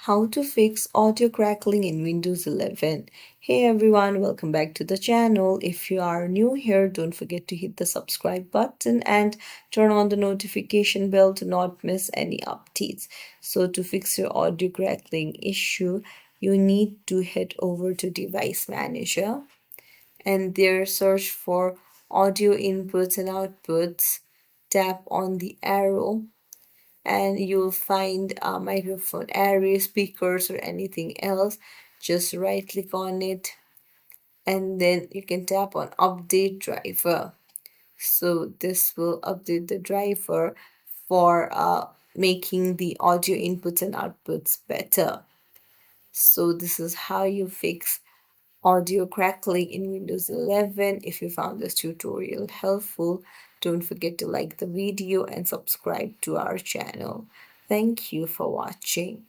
how to fix audio crackling in Windows 11. Hey everyone, welcome back to the channel. If you are new here, don't forget to hit the subscribe button and turn on the notification bell to not miss any updates. So to fix your audio crackling issue, you need to head over to Device Manager and there search for audio inputs and outputs. Tap on the arrow and you'll find a microphone array, speakers, or anything else. Just right click on it and then you can tap on update driver. So this will update the driver for making the audio inputs and outputs better. So this is how you fix audio crackling in Windows 11. If you found this tutorial helpful, don't forget to like the video and subscribe to our channel. Thank you for watching.